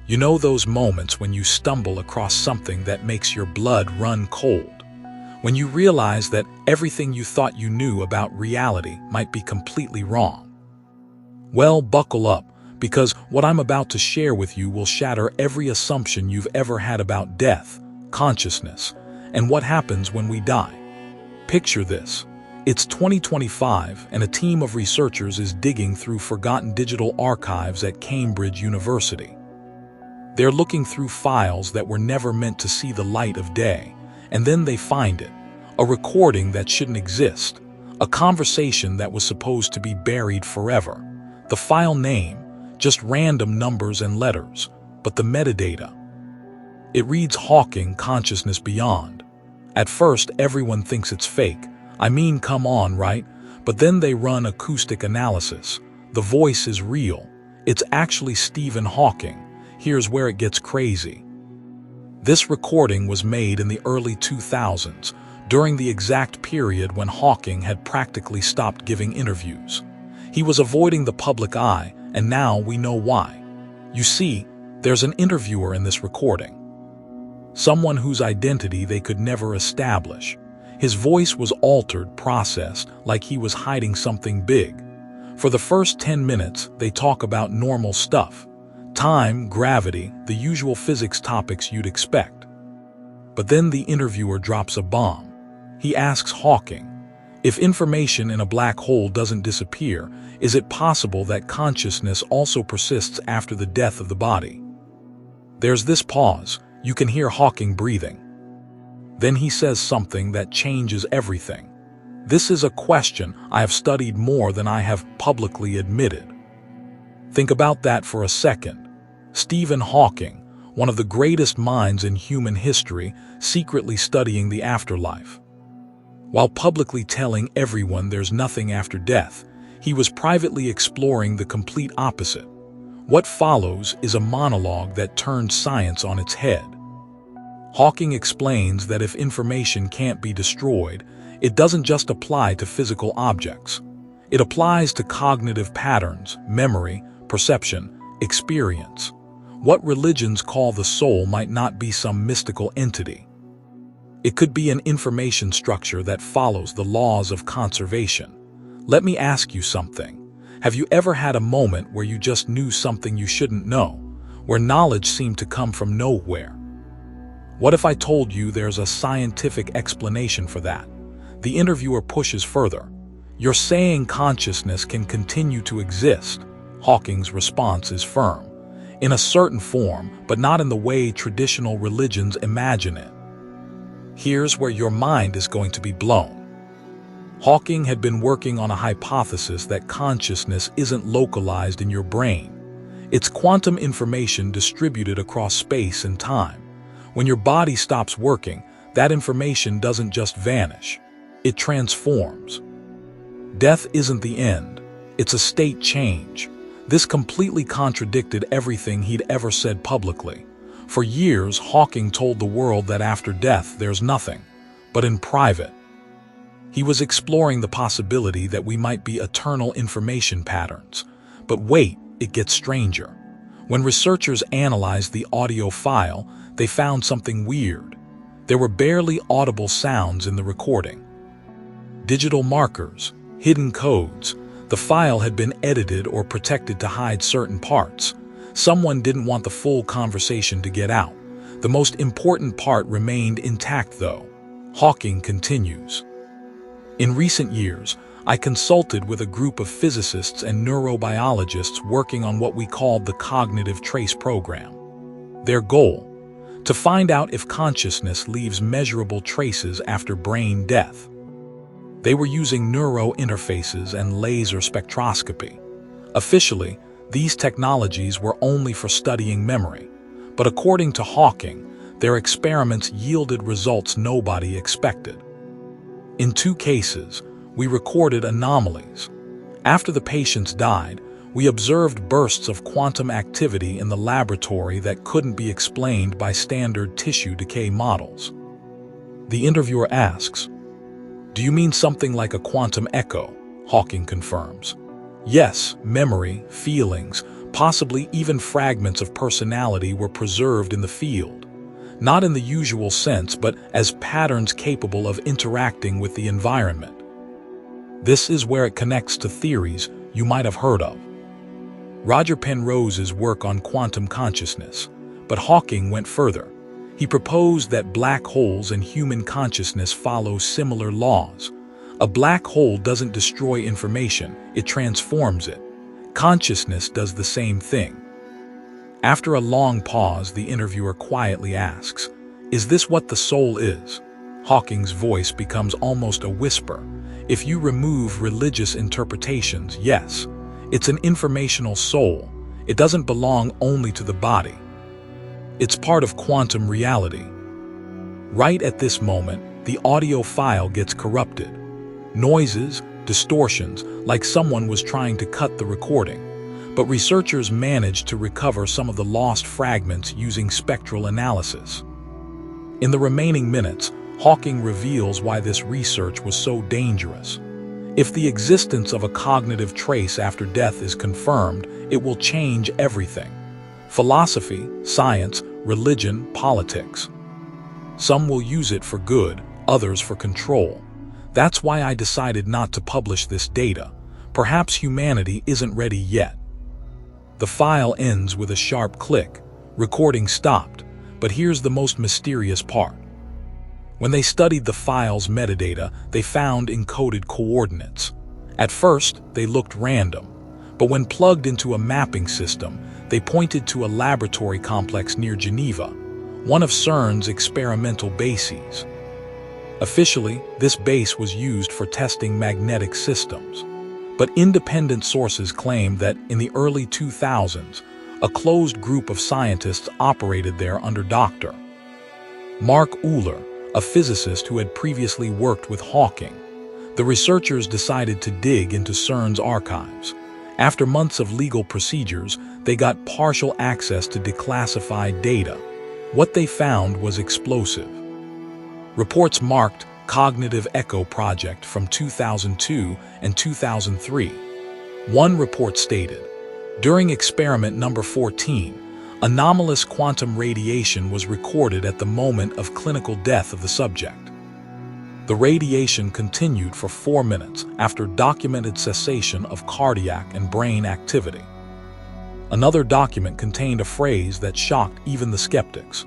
You know those moments when you stumble across something that makes your blood run cold? When you realize that everything you thought you knew about reality might be completely wrong? Well, buckle up, because what I'm about to share with you will shatter every assumption you've ever had about death, consciousness, and what happens when we die. Picture this. It's 2025, and a team of researchers is digging through forgotten digital archives at Cambridge University. They're looking through files that were never meant to see the light of day, and then they find it, a recording that shouldn't exist, a conversation that was supposed to be buried forever. The file name, just random numbers and letters, but the metadata. It reads Hawking Consciousness Beyond. At first, everyone thinks it's fake. I mean, come on, right? But then they run acoustic analysis. The voice is real. It's actually Stephen Hawking. Here's where it gets crazy. This recording was made in the early 2000s, during the exact period when Hawking had practically stopped giving interviews. He was avoiding the public eye, and now we know why. You see, there's an interviewer in this recording. Someone whose identity they could never establish. His voice was altered, processed, like he was hiding something big. For the first 10 minutes, they talk about normal stuff. Time, gravity, the usual physics topics you'd expect. But then the interviewer drops a bomb. He asks Hawking, if information in a black hole doesn't disappear, is it possible that consciousness also persists after the death of the body? There's this pause. You can hear Hawking breathing. Then he says something that changes everything. This is a question I have studied more than I have publicly admitted. Think about that for a second. Stephen Hawking, one of the greatest minds in human history, secretly studying the afterlife. While publicly telling everyone there's nothing after death, he was privately exploring the complete opposite. What follows is a monologue that turned science on its head. Hawking explains that if information can't be destroyed, it doesn't just apply to physical objects. It applies to cognitive patterns, memory, perception, experience. What religions call the soul might not be some mystical entity. It could be an information structure that follows the laws of conservation. Let me ask you something. Have you ever had a moment where you just knew something you shouldn't know, where knowledge seemed to come from nowhere? What if I told you there's a scientific explanation for that? The interviewer pushes further. You're saying consciousness can continue to exist. Hawking's response is firm. In a certain form, but not in the way traditional religions imagine it. Here's where your mind is going to be blown. Hawking had been working on a hypothesis that consciousness isn't localized in your brain. It's quantum information distributed across space and time. When your body stops working, that information doesn't just vanish. It transforms. Death isn't the end. It's a state change. This completely contradicted everything he'd ever said publicly. For years, Hawking told the world that after death there's nothing, but in private. He was exploring the possibility that we might be eternal information patterns. But wait, it gets stranger. When researchers analyzed the audio file, they found something weird. There were barely audible sounds in the recording. Digital markers, hidden codes. The file had been edited or protected to hide certain parts. Someone didn't want the full conversation to get out. The most important part remained intact, though. Hawking continues. In recent years, I consulted with a group of physicists and neurobiologists working on what we called the cognitive trace program. Their goal: to find out if consciousness leaves measurable traces after brain death. They were using neuro interfaces and laser spectroscopy. Officially, these technologies were only for studying memory, but according to Hawking, their experiments yielded results nobody expected. In 2 cases, we recorded anomalies. After the patients died, we observed bursts of quantum activity in the laboratory that couldn't be explained by standard tissue decay models. The interviewer asks, "Do you mean something like a quantum echo?" Hawking confirms. "Yes, memory, feelings, Possibly even fragments of personality were preserved in the field, not in the usual sense, but as patterns capable of interacting with the environment. This is where it connects to theories you might have heard of. Roger Penrose's work on quantum consciousness, but Hawking went further. He proposed that black holes and human consciousness follow similar laws. A black hole doesn't destroy information, it transforms it. Consciousness does the same thing. After a long pause, the interviewer quietly asks, "Is this what the soul is?" Hawking's voice becomes almost a whisper. If you remove religious interpretations, yes, it's an informational soul. It doesn't belong only to the body. It's part of quantum reality. Right at this moment, the audio file gets corrupted. Noises, distortions, like someone was trying to cut the recording. But researchers managed to recover some of the lost fragments using spectral analysis. In the remaining minutes, Hawking reveals why this research was so dangerous. If the existence of a cognitive trace after death is confirmed, it will change everything. Philosophy, science, religion, politics. Some will use it for good, others for control. That's why I decided not to publish this data. Perhaps humanity isn't ready yet. The file ends with a sharp click. Recording stopped, but here's the most mysterious part. When they studied the file's metadata, they found encoded coordinates. At first, they looked random, but when plugged into a mapping system, they pointed to a laboratory complex near Geneva, one of CERN's experimental bases. Officially, this base was used for testing magnetic systems. But independent sources claim that in the early 2000s, a closed group of scientists operated there under Dr. Mark Euler, a physicist who had previously worked with Hawking. The researchers decided to dig into CERN's archives. After months of legal procedures, they got partial access to declassified data. What they found was explosive. Reports marked Cognitive Echo Project from 2002 and 2003. One report stated, during experiment number 14, anomalous quantum radiation was recorded at the moment of clinical death of the subject. The radiation continued for 4 minutes after documented cessation of cardiac and brain activity. Another document contained a phrase that shocked even the skeptics.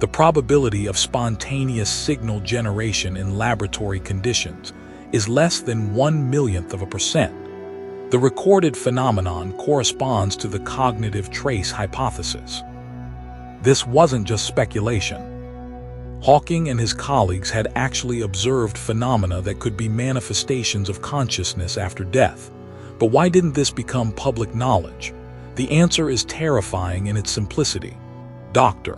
The probability of spontaneous signal generation in laboratory conditions is less than 1/1,000,000%. The recorded phenomenon corresponds to the cognitive trace hypothesis. This wasn't just speculation. Hawking and his colleagues had actually observed phenomena that could be manifestations of consciousness after death. But why didn't this become public knowledge? The answer is terrifying in its simplicity. Dr.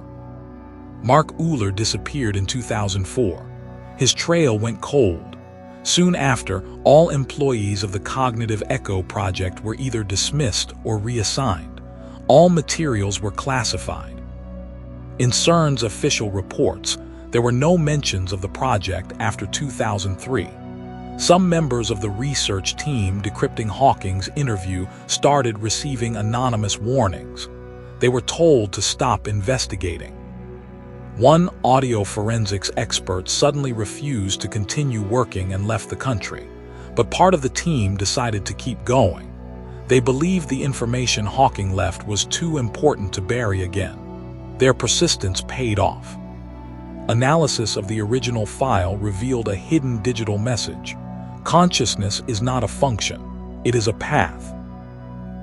Mark Euler disappeared in 2004. His trail went cold. Soon after, all employees of the Cognitive Echo Project were either dismissed or reassigned. All materials were classified. In CERN's official reports, there were no mentions of the project after 2003. Some members of the research team decrypting Hawking's interview started receiving anonymous warnings. They were told to stop investigating. One audio forensics expert suddenly refused to continue working and left the country, but part of the team decided to keep going. They believed the information Hawking left was too important to bury again. Their persistence paid off. Analysis of the original file revealed a hidden digital message. Consciousness is not a function, it is a path.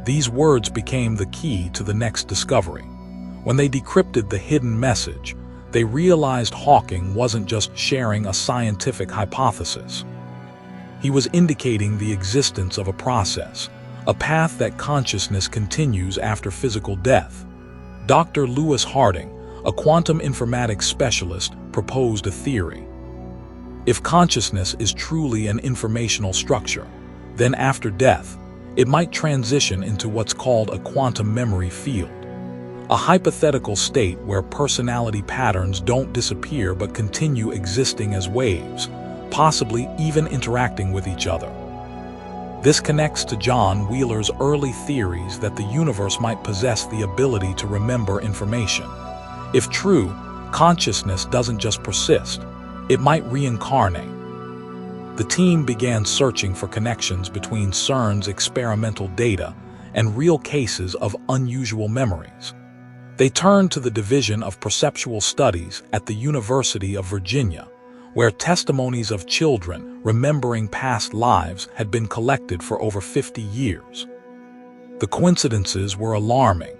These words became the key to the next discovery. When they decrypted the hidden message, they realized Hawking wasn't just sharing a scientific hypothesis. He was indicating the existence of a process, a path that consciousness continues after physical death. Dr. Lewis Harding, a quantum informatics specialist, proposed a theory. If consciousness is truly an informational structure, then after death, it might transition into what's called a quantum memory field. A hypothetical state where personality patterns don't disappear but continue existing as waves, possibly even interacting with each other. This connects to John Wheeler's early theories that the universe might possess the ability to remember information. If true, consciousness doesn't just persist, it might reincarnate. The team began searching for connections between CERN's experimental data and real cases of unusual memories. They turned to the Division of Perceptual Studies at the University of Virginia, where testimonies of children remembering past lives had been collected for over 50 years. The coincidences were alarming.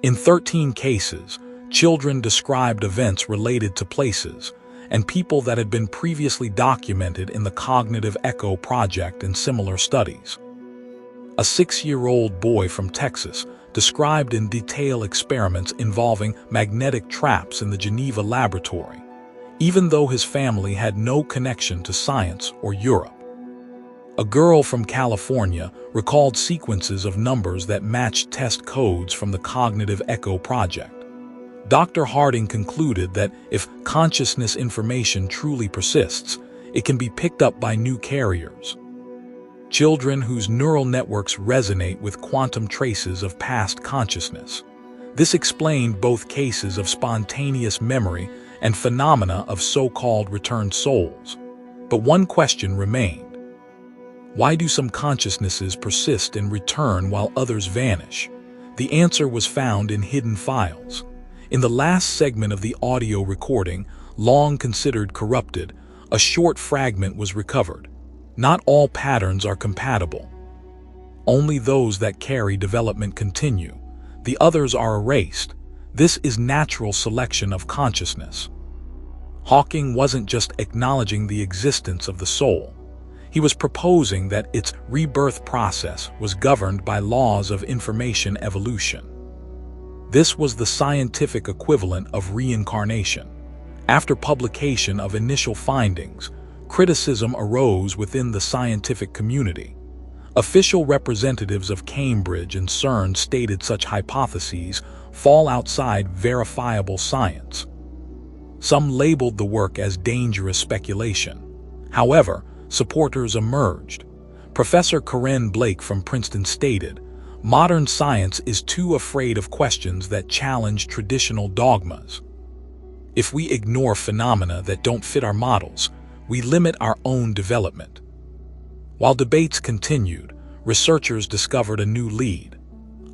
In 13 cases, children described events related to places and people that had been previously documented in the Cognitive Echo Project and similar studies. A 6-year-old boy from Texas described in detail experiments involving magnetic traps in the Geneva laboratory, even though his family had no connection to science or Europe. A girl from California recalled sequences of numbers that matched test codes from the Cognitive Echo Project. Dr. Harding concluded that if consciousness information truly persists, it can be picked up by new carriers. Children whose neural networks resonate with quantum traces of past consciousness. This explained both cases of spontaneous memory and phenomena of so-called returned souls. But one question remained. Why do some consciousnesses persist and return while others vanish? The answer was found in hidden files. In the last segment of the audio recording, long considered corrupted, a short fragment was recovered. Not all patterns are compatible. Only those that carry development continue. The others are erased. This is natural selection of consciousness. Hawking wasn't just acknowledging the existence of the soul. He was proposing that its rebirth process was governed by laws of information evolution. This was the scientific equivalent of reincarnation. After publication of initial findings, criticism arose within the scientific community. Official representatives of Cambridge and CERN stated such hypotheses fall outside verifiable science. Some labeled the work as dangerous speculation. However, supporters emerged. Professor Corinne Blake from Princeton stated, "Modern science is too afraid of questions that challenge traditional dogmas. If we ignore phenomena that don't fit our models, we limit our own development." While debates continued, researchers discovered a new lead.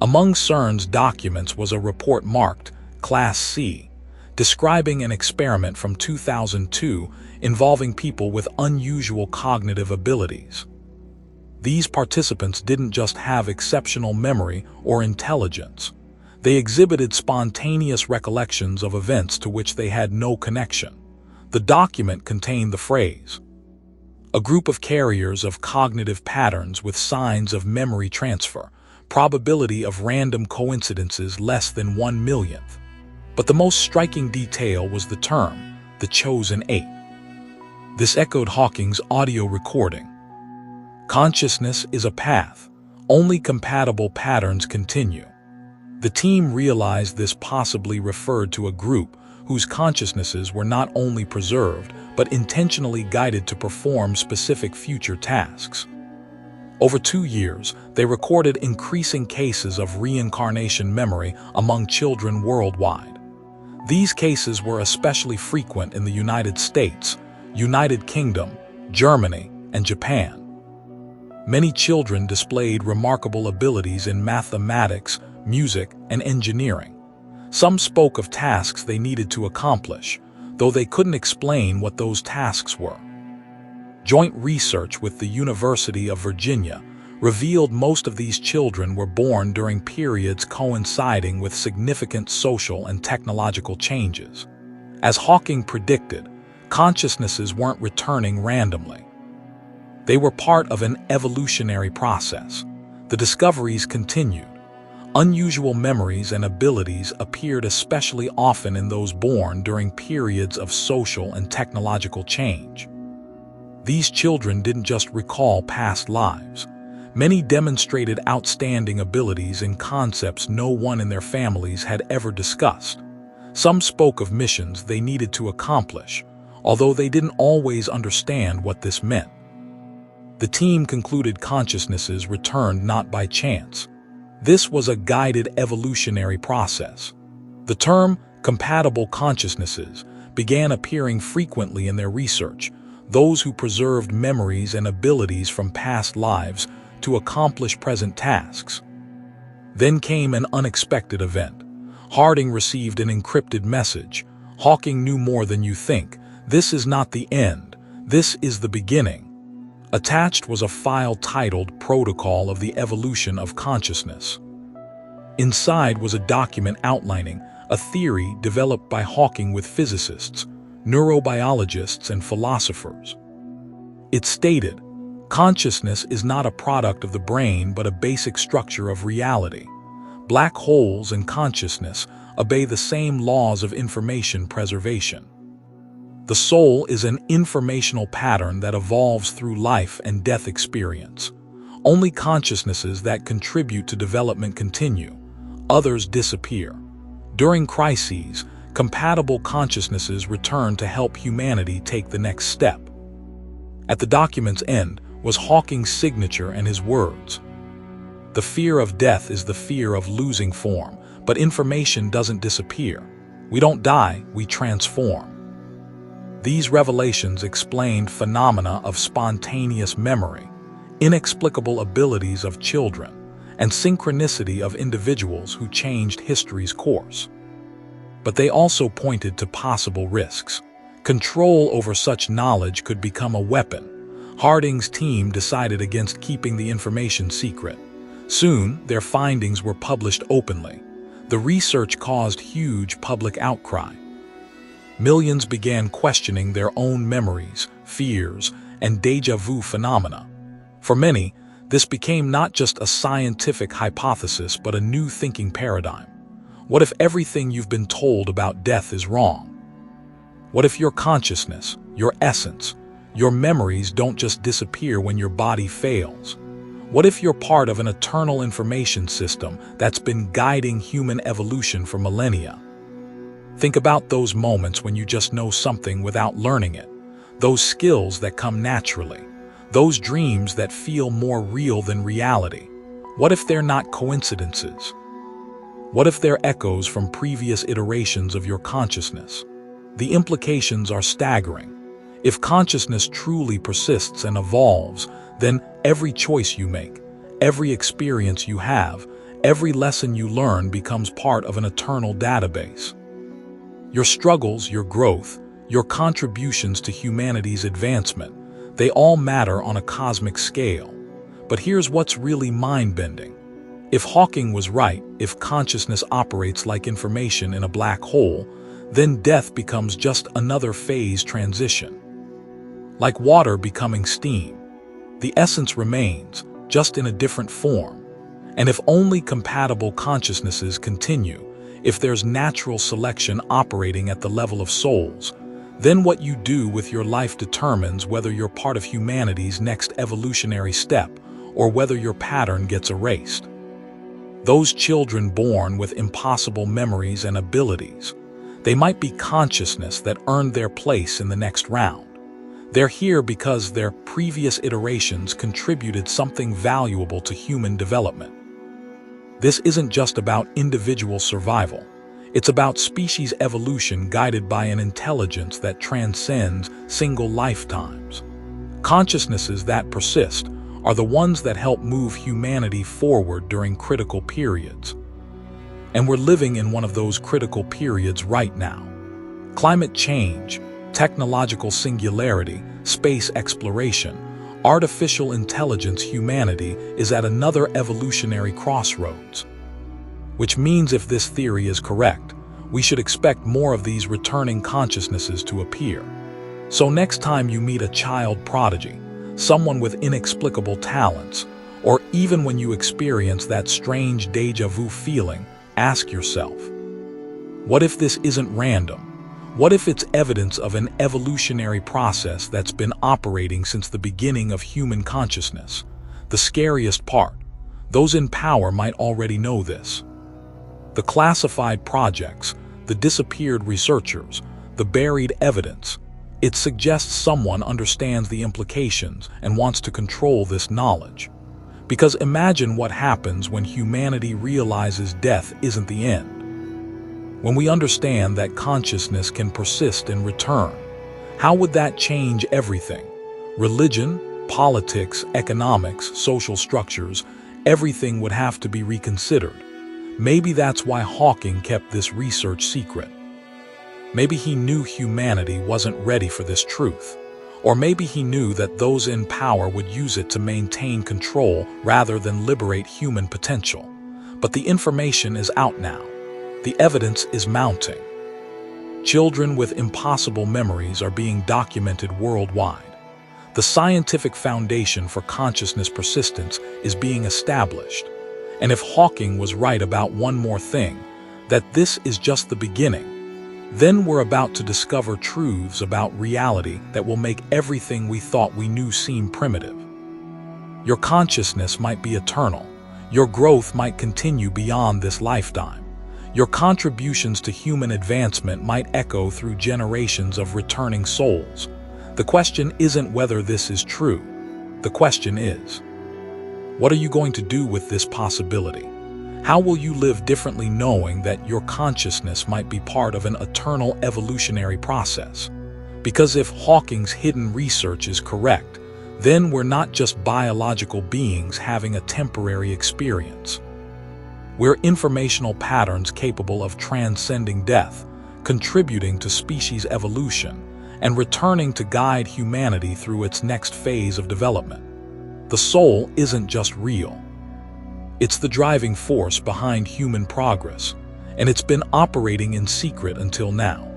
Among CERN's documents was a report marked Class C, describing an experiment from 2002 involving people with unusual cognitive abilities. These participants didn't just have exceptional memory or intelligence. They exhibited spontaneous recollections of events to which they had no connection. The document contained the phrase, "A group of carriers of cognitive patterns with signs of memory transfer, probability of random coincidences less than 1/1,000,000th." But the most striking detail was the term, the chosen 8. This echoed Hawking's audio recording. Consciousness is a path. Only compatible patterns continue. The team realized this possibly referred to a group whose consciousnesses were not only preserved, but intentionally guided to perform specific future tasks. Over 2 years, they recorded increasing cases of reincarnation memory among children worldwide. These cases were especially frequent in the United States, United Kingdom, Germany, and Japan. Many children displayed remarkable abilities in mathematics, music, and engineering. Some spoke of tasks they needed to accomplish, though they couldn't explain what those tasks were. Joint research with the University of Virginia revealed most of these children were born during periods coinciding with significant social and technological changes. As Hawking predicted, consciousnesses weren't returning randomly. They were part of an evolutionary process. The discoveries continued. Unusual memories and abilities appeared especially often in those born during periods of social and technological change. These children didn't just recall past lives. Many demonstrated outstanding abilities in concepts no one in their families had ever discussed. Some spoke of missions they needed to accomplish, although they didn't always understand what this meant. The team concluded consciousnesses returned not by chance. This was a guided evolutionary process. The term compatible consciousnesses began appearing frequently in their research, those who preserved memories and abilities from past lives to accomplish present tasks. Then came an unexpected event. Harding received an encrypted message. Hawking knew more than you think. This is not the end. This is the beginning. Attached was a file titled Protocol of the Evolution of Consciousness. Inside was a document outlining a theory developed by Hawking with physicists, neurobiologists, and philosophers. It stated, consciousness is not a product of the brain but a basic structure of reality. Black holes and consciousness obey the same laws of information preservation. The soul is an informational pattern that evolves through life and death experience. Only consciousnesses that contribute to development continue. Others disappear. During crises, compatible consciousnesses return to help humanity take the next step. At the document's end was Hawking's signature and his words. The fear of death is the fear of losing form, but information doesn't disappear. We don't die, we transform. These revelations explained phenomena of spontaneous memory, inexplicable abilities of children, and synchronicity of individuals who changed history's course. But they also pointed to possible risks. Control over such knowledge could become a weapon. Harding's team decided against keeping the information secret. Soon, their findings were published openly. The research caused huge public outcry. Millions began questioning their own memories, fears, and déjà vu phenomena. For many, this became not just a scientific hypothesis but a new thinking paradigm. What if everything you've been told about death is wrong? What if your consciousness, your essence, your memories don't just disappear when your body fails? What if you're part of an eternal information system that's been guiding human evolution for millennia? Think about those moments when you just know something without learning it, those skills that come naturally, those dreams that feel more real than reality. What if they're not coincidences? What if they're echoes from previous iterations of your consciousness? The implications are staggering. If consciousness truly persists and evolves, then every choice you make, every experience you have, every lesson you learn becomes part of an eternal database. Your struggles, your growth, your contributions to humanity's advancement, they all matter on a cosmic scale. But here's what's really mind-bending. If Hawking was right, if consciousness operates like information in a black hole, then death becomes just another phase transition. Like water becoming steam, the essence remains, just in a different form. And if only compatible consciousnesses continue, if there's natural selection operating at the level of souls, then what you do with your life determines whether you're part of humanity's next evolutionary step or whether your pattern gets erased. Those children born with impossible memories and abilities, they might be consciousness that earned their place in the next round. They're here because their previous iterations contributed something valuable to human development. This isn't just about individual survival. It's about species evolution guided by an intelligence that transcends single lifetimes. Consciousnesses that persist are the ones that help move humanity forward during critical periods. And we're living in one of those critical periods right now. Climate change, technological singularity, space exploration, artificial intelligence. Humanity is at another evolutionary crossroads. Which means if this theory is correct, we should expect more of these returning consciousnesses to appear. So next time you meet a child prodigy, someone with inexplicable talents, or even when you experience that strange déjà vu feeling, ask yourself, what if this isn't random? What if it's evidence of an evolutionary process that's been operating since the beginning of human consciousness? The scariest part, those in power might already know this. The classified projects, the disappeared researchers, the buried evidence, It suggests someone understands the implications and wants to control this knowledge. Because imagine what happens when humanity realizes death isn't the end. When we understand that consciousness can persist and return, how would that change everything? Religion, politics, economics, social structures, everything would have to be reconsidered. Maybe that's why Hawking kept this research secret. Maybe he knew humanity wasn't ready for this truth. Or maybe he knew that those in power would use it to maintain control rather than liberate human potential. But the information is out now. The evidence is mounting. Children with impossible memories are being documented worldwide. The scientific foundation for consciousness persistence is being established. And if Hawking was right about one more thing, that this is just the beginning, then we're about to discover truths about reality that will make everything we thought we knew seem primitive. Your consciousness might be eternal. Your growth might continue beyond this lifetime. Your contributions to human advancement might echo through generations of returning souls. The question isn't whether this is true. The question is, what are you going to do with this possibility? How will you live differently knowing that your consciousness might be part of an eternal evolutionary process? Because if Hawking's hidden research is correct, then we're not just biological beings having a temporary experience. We're informational patterns capable of transcending death, contributing to species evolution, and returning to guide humanity through its next phase of development. The soul isn't just real. It's the driving force behind human progress, and it's been operating in secret until now.